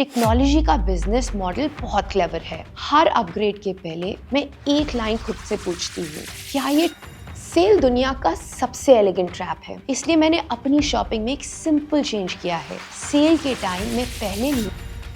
Technology का business model बहुत clever है। हर अपग्रेड के पहले मैं एक लाइन खुद से पूछती हूँ, क्या ये सेल दुनिया का सबसे एलिगेंट ट्रैप है? इसलिए मैंने अपनी शॉपिंग में एक सिंपल चेंज किया है। सेल के टाइम में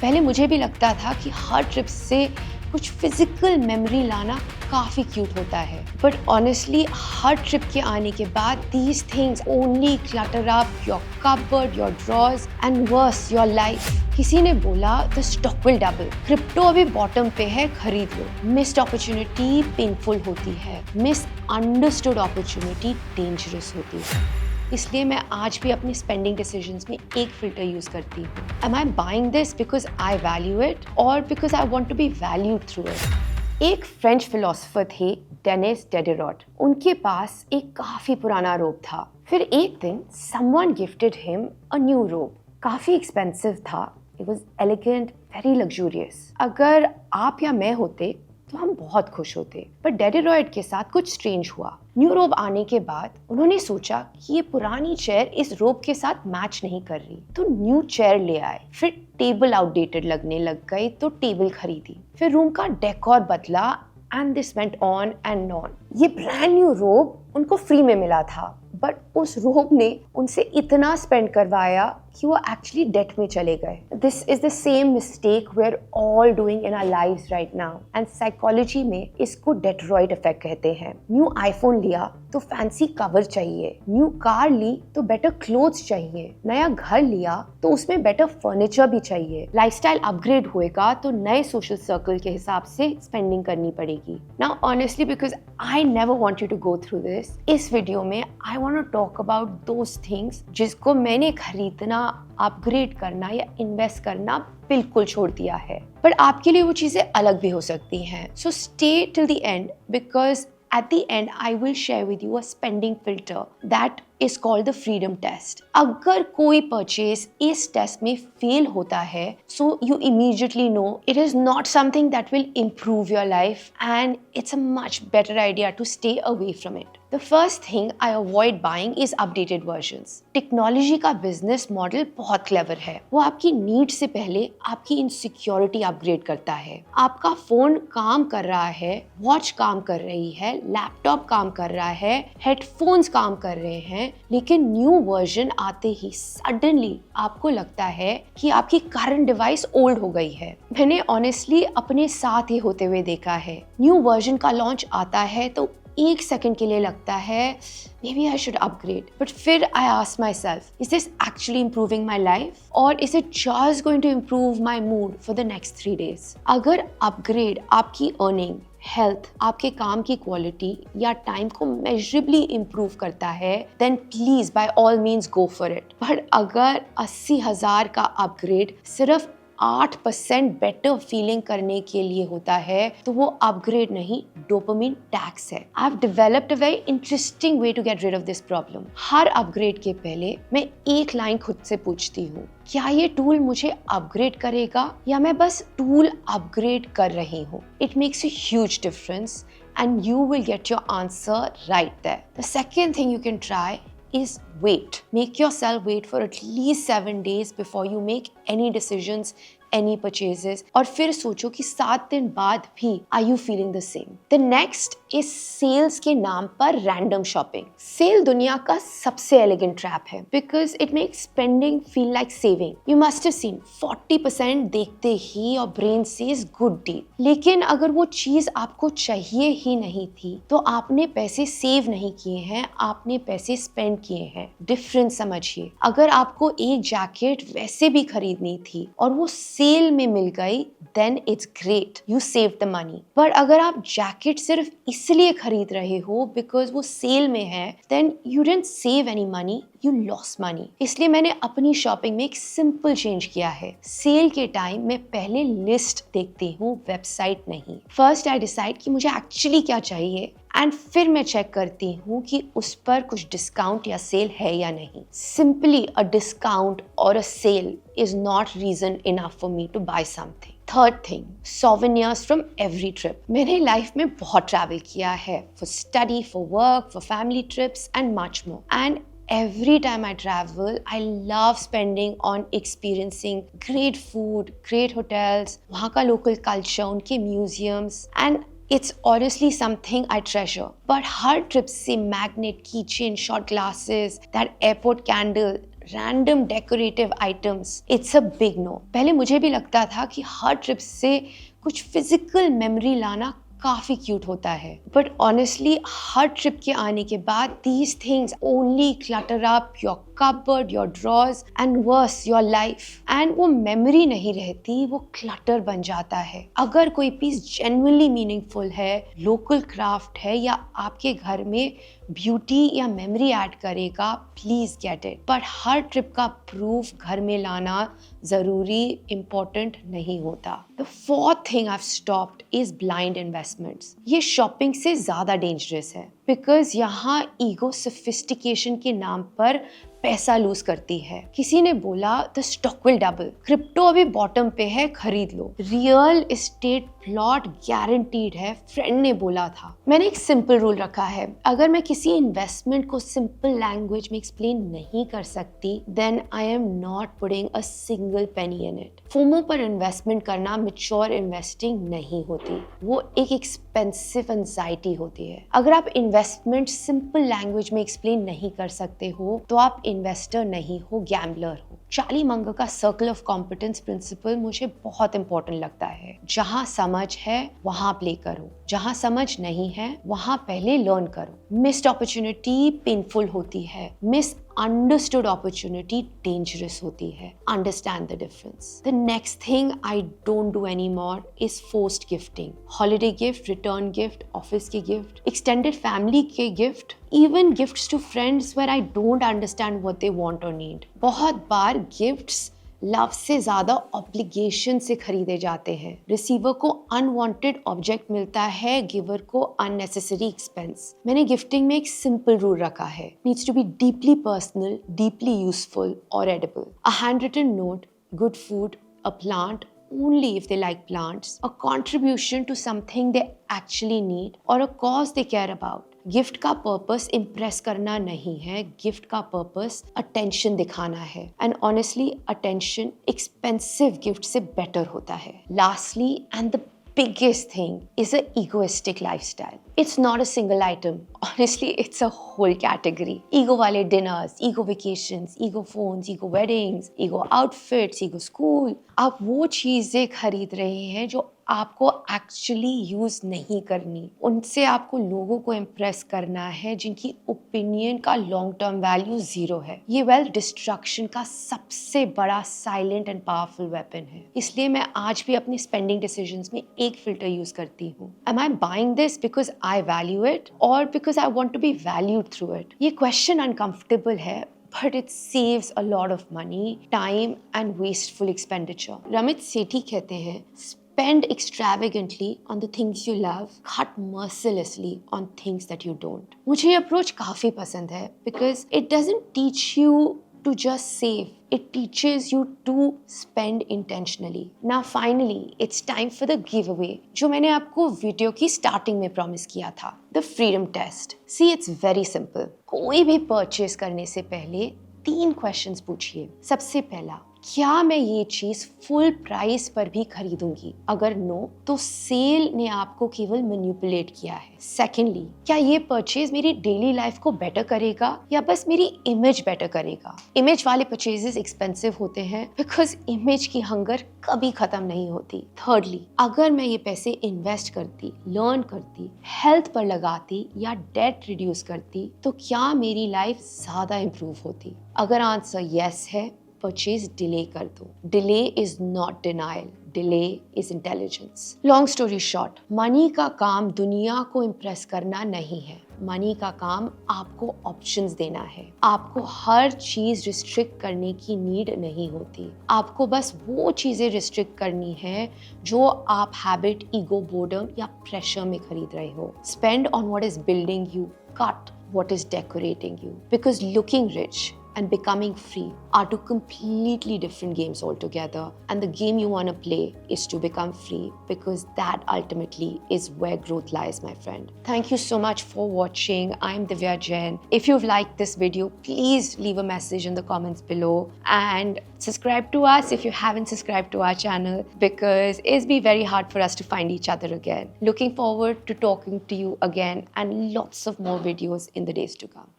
पहले मुझे भी लगता था कि हर ट्रिप से कुछ फिजिकल मेमोरी लाना काफ़ी क्यूट होता है, बट ऑनेस्टली हर ट्रिप के आने के बाद these things only clutter up your cupboard, your drawers and worse your life. किसी ने बोला the stock will double, crypto अभी बॉटम पे है, खरीद लो। मिस्ड अपॉर्चुनिटी पेनफुल होती है, मिस अंडरस्टूड अपॉर्चुनिटी डेंजरस होती है। इसलिए मैं आज भी अपनी स्पेंडिंग डिसीजंस में एक फिल्टर यूज करती हूँ। Am I buying this because I value it और because I want to be valued through it? एक फ्रेंच फिलोसोफर थे, डेनिस डिडरॉट। उनके पास एक काफी पुराना रोब था। फिर एक दिन someone gifted him a new रोब। काफी एक्सपेंसिव था, it was elegant, very luxurious. अगर आप या मैं होते तो हम बहुत खुश होते, पर डिडरॉट के साथ कुछ स्ट्रेंज हुआ। न्यू रोब आने के बाद उन्होंने सोचा कि ये पुरानी चेयर इस रोब के साथ मैच नहीं कर रही, तो न्यू चेयर ले आए। फिर टेबल आउटडेटेड लगने लग गई तो टेबल खरीदी। फिर रूम का डेकोर बदला and this went on and on. ये ब्रांड न्यू रोब उनको फ्री में मिला था, बट उस रोब ने उनसे इतना स्पेंड करवाया कि वो एक्चुअली डेट में चले गए। This is the same mistake we are all doing in our lives right now, and psychology में इसको डेट्रॉइट इफेक्ट कहते हैं। न्यू आईफोन लिया तो फैंसी कवर चाहिए, न्यू कार ली तो बेटर क्लोथ्स चाहिए, नया घर लिया तो उसमें बेटर फर्नीचर भी चाहिए। लाइफस्टाइल अपग्रेड होएगा तो नए सोशल सर्कल के हिसाब से स्पेंडिंग करनी पड़ेगी। Now honestly because I never want you to go through this, इस वीडियो में I want to talk about those things जिसको मैंने खरीदना, अपग्रेड करना या इन्वेस्ट करना बिल्कुल छोड़ दिया है। पर आपके लिए वो चीजें अलग भी हो सकती हैं। So stay till the end because at the end I will share with you a spending filter that is called the freedom test. अगर कोई purchase इस टेस्ट में फेल होता है, so you immediately know it is not something that will improve your life and it's a much better idea to stay away from it. The first thing I avoid buying is updated versions. Technology का business model बहुत clever है। वो आपकी need से पहले आपकी insecurity upgrade करता है। आपका फोन काम कर रहा है, वॉच काम कर रही है, लैपटॉप काम कर रहा है, हेडफोन्स काम कर रहे हैं, लेकिन न्यू वर्जन आते ही सडनली आपको लगता है कि आपकी करंट डिवाइस ओल्ड हो गई है। मैंने ऑनेस्टली अपने साथ ही होते हुए देखा है। न्यू वर्जन का लॉन्च आता है तो एक सेकंड के लिए लगता है maybe I should upgrade, but फिर I ask myself, is this actually improving my life or is it just going to improve my mood for the next 3 days? अगर upgrade आपकी earning, हेल्थ, आपके काम की क्वालिटी या time को measurably improve करता है, then please by all means go for it. But अगर 80,000 का अपग्रेड सिर्फ 8% बेटर फीलिंग करने के लिए होता है, तो वो अपग्रेड नहीं, डोपामिन टैक्स है। I have developed a very interesting way to get rid of this problem. हर अपग्रेड के पहले मैं एक लाइन खुद से पूछती हूँ, क्या ये टूल मुझे अपग्रेड करेगा या मैं बस टूल अपग्रेड कर रही हूँ? It makes a huge difference and you will get your answer right there. The second thing you can try is wait. Make yourself wait for at least 7 days before you make any decisions, any purchases, और फिर सोचो कि 7 दिन बाद भी are you feeling the same? The next is sales के नाम पर random shopping. सेल दुनिया का सबसे एलिगेंट ट्रैप है because it makes spending feel like saving. You must have seen 40% देखते ही your brain says good deal. लेकिन अगर वो चीज आपको चाहिए ही नहीं थी तो आपने पैसे सेव नहीं किए हैं, आपने पैसे स्पेंड किए हैं। डिफरेंस समझिए। अगर आपको एक जैकेट वैसे भी खरीदनी थी और वो सेल में मिल गई, then it's great, you saved the money. पर अगर आप जैकेट सिर्फ इसलिए खरीद रहे हो because वो सेल में है, then you didn't save any money, you lost money. इसलिए मैंने अपनी शॉपिंग में एक सिंपल चेंज किया है। सेल के टाइम मैं पहले लिस्ट देखती हूँ, वेबसाइट नहीं। फर्स्ट आई डिसाइड कि मुझे एक्चुअली क्या चाहिए एंड फिर मैं चेक करती हूँ कि उस पर कुछ डिस्काउंट या सेल है या नहीं। सिंपली अ डिस्काउंट और a sale is not reason enough for me to buy something. Third thing, souvenirs from every trip. मैंने लाइफ में बहुत ट्रैवल किया है, for study, for work, for family trips and much more, and Every time I travel, I love spending on experiencing great food, great hotels, वहाँ का local culture, उनके museums, and it's honestly something I treasure. But her trip से magnet, keychain, shot glasses, that airport candle, random decorative items, it's a big no. पहले मुझे भी लगता था कि हर ट्रिप से कुछ फिजिकल मेमोरी लाना काफी क्यूट होता है, बट ऑनेस्टली हर ट्रिप के आने के बाद these things only clutter up your cupboard, your drawers and worse your life. and वो मेमोरी नहीं रहती, वो क्लटर बन जाता है. अगर कोई पीस genuinely मीनिंगफुल है, लोकल क्राफ्ट है या आपके घर में ब्यूटी या मेमोरी ऐड करेगा, प्लीज गेट इट. पर हर ट्रिप का प्रूफ घर में लाना जरूरी इम्पोर्टेंट नहीं होता. The fourth thing I have stopped is blind investments. ये शॉपिंग से ज्यादा डेंजरस है, बिकॉज यहाँ ईगो सोफिस्टिकेशन के नाम पर पैसा लूज करती है. किसी ने बोला the stock will double, crypto अभी बॉटम पे है, खरीद लो, रियल एस्टेट प्लॉट गारंटीड है, फ्रेंड ने बोला था. मैंने एक सिंपल रूल रखा है, अगर मैं किसी इन्वेस्टमेंट को सिंपल लैंग्वेज में एक्सप्लेन नहीं कर सकती, then I am not putting a single penny in it. FOMO पर इन्वेस्टमेंट करना मैच्योर इन्वेस्टिंग नहीं होती, वो एक एक्सपेंसिव एंजाइटी होती है. अगर आप इन्वेस्टमेंट सिंपल लैंग्वेज में एक्सप्लेन नहीं कर सकते हो तो आप इन्वेस्टर नहीं हो, गैम्बलर हो. चार्ली मंगर का सर्कल ऑफ कॉम्पिटेंस प्रिंसिपल मुझे बहुत इंपॉर्टेंट लगता है. जहां समझ है वहां प्ले करो, जहां समझ नहीं है वहां पहले लर्न करो. मिस्ड अपॉर्चुनिटी पेनफुल होती है, मिस understood opportunity dangerous होती है. Understand the difference. The next thing I don't do anymore is forced gifting. Holiday gift, return gift, office के gift, extended family के gift, even gifts to friends where I don't understand what they want or need. बहुत बार gifts love से ज्यादा obligation से खरीदे जाते हैं. Receiver को अनवांटेड ऑब्जेक्ट मिलता है, गिवर को अननेसेसरी एक्सपेंस. मैंने गिफ्टिंग में एक सिंपल रूल रखा है, needs to be deeply personal, deeply useful और edible. A handwritten note, good food, a plant only if they like plants, a contribution to something they actually need or a cause they care about. Gift का purpose impress करना नहीं है, gift का purpose attention दिखाना है. And honestly attention expensive gift से better होता है. Lastly and the biggest thing is a egoistic lifestyle. It's not a single item. Honestly, it's a whole category. Ego wale dinners, ego vacations, ego phones, ego weddings, ego outfits, ego school. आप वो चीजें खरीद रहे हैं जो आपको actually use नहीं करनी. उनसे आपको लोगों को इम्प्रेस करना है जिनकी ओपिनियन का लॉन्ग टर्म वैल्यू जीरो है. ये वेल्थ डिस्ट्रक्शन का सबसे बड़ा साइलेंट एंड पावरफुल वेपन है. इसलिए मैं आज भी अपनी स्पेंडिंग डिसीजंस में एक फिल्टर यूज करती हूँ. Am I buying this because I value it और because I want to be valued through it. ये क्वेश्चन अनकंफर्टेबल है, but it saves a lot of money, time and wasteful expenditure. Ramit Sethi कहते हैं, spend extravagantly on the things you love, cut mercilessly on things that you don't. मुझे ये approach काफी पसंद है because it doesn't teach you to just save. It teaches you to spend intentionally. Now finally, it's time for the giveaway जो मैंने आपको video की starting में प्रॉमिस किया था. The freedom test. See, it's very simple. कोई भी purchase करने से पहले 3 क्वेश्चंस पूछिए. सबसे पहला, क्या मैं ये चीज फुल प्राइस पर भी खरीदूंगी? अगर नो, तो सेल ने आपको केवल मैनिपुलेट किया है. सेकेंडली, क्या ये परचेज मेरी डेली लाइफ को बेटर करेगा या बस मेरी इमेज बेटर करेगा? इमेज वाले परचेजेस एक्सपेंसिव होते हैं बिकॉज इमेज की हंगर कभी खत्म नहीं होती. थर्डली, अगर मैं ये पैसे इन्वेस्ट करती, लर्न करती, हेल्थ पर लगाती या डेट रिड्यूस करती, तो क्या मेरी लाइफ ज्यादा इंप्रूव होती? अगर आंसर यस है, परचेज डिले कर दो. Delay is not denial, delay is intelligence. Long story short, money का काम दुनिया को इम्प्रेस करना नहीं है. मनी का काम आपको ऑप्शंस देना है. आपको हर चीज रिस्ट्रिक्ट करने की नीड नहीं होती. आपको बस वो चीजें रिस्ट्रिक्ट करनी है जो आप हैबिट, ईगो, बोर्डम या प्रेशर में खरीद रहे हो. Spend on what is building you, cut what is decorating you, because looking rich, and becoming free are two completely different games altogether. And the game you want to play is to become free, because that ultimately is where growth lies, my friend. Thank you so much for watching. I'm Divya Jain. If you've liked this video, please leave a message in the comments below and subscribe to us if you haven't subscribed to our channel, because it's be very hard for us to find each other again. Looking forward to talking to you again and lots of more videos in the days to come.